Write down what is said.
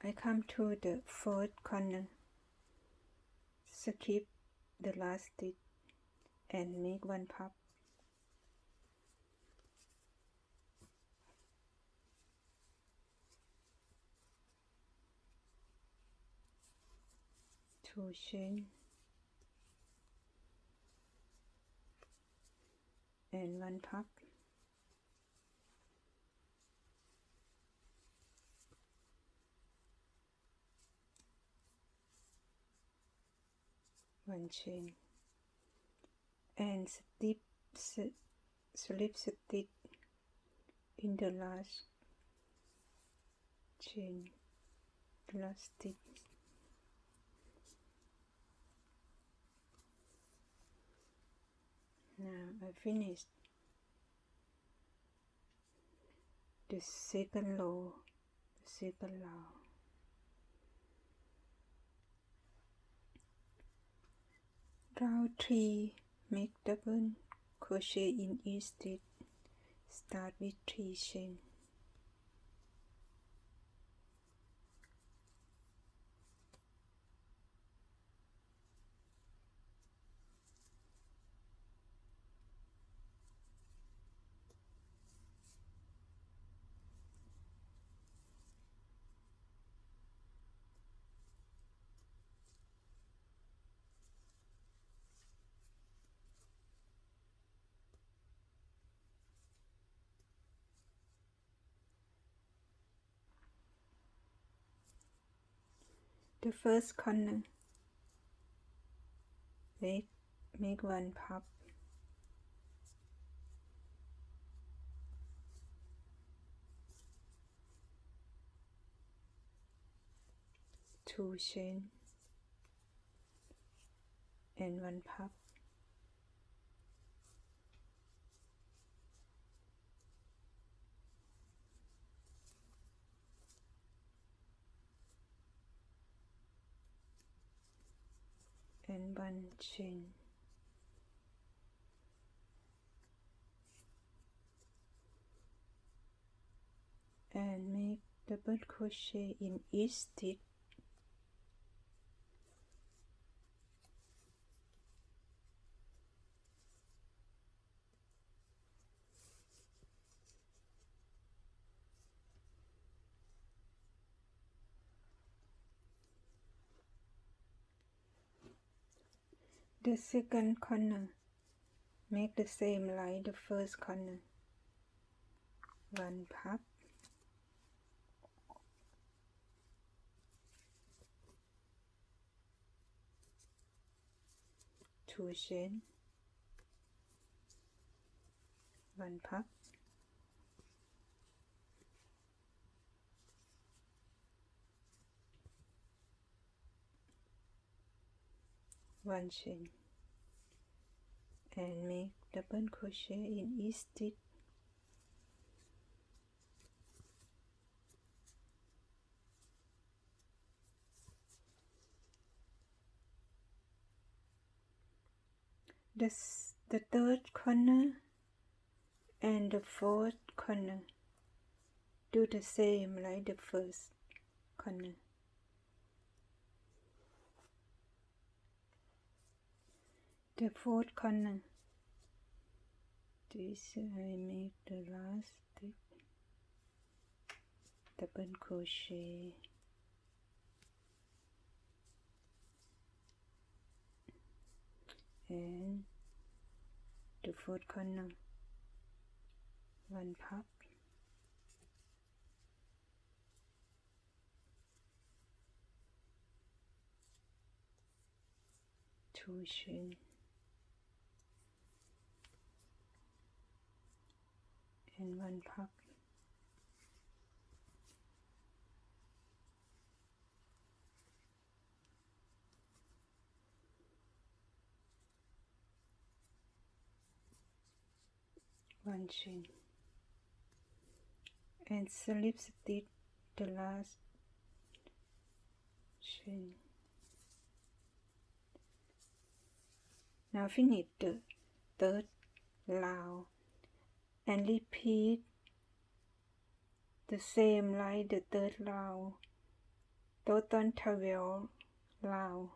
I come to the fourth corner, skip the last stitch and make one puff. Two chain and one puff. One chain and slip stitch in the last chain, last stitch. Now I finished the second row, round 3, make double crochet in each stitch. Start with 3 chain. The first corner, make one puff, two chain and one puff, and one chain. And make double crochet in each stitch. The second corner, make the same like the first corner. One puff, two chain, one puff, one chain, and make double crochet in each stitch. The third corner and the fourth corner, do the same like the first corner. The fourth corner, this I make the last stitch, double crochet, and the fourth corner, one puff, two chain, and one puff, one chain, and slip stitch the last chain. Now finish the third round and repeat the same like the third round total 12 round.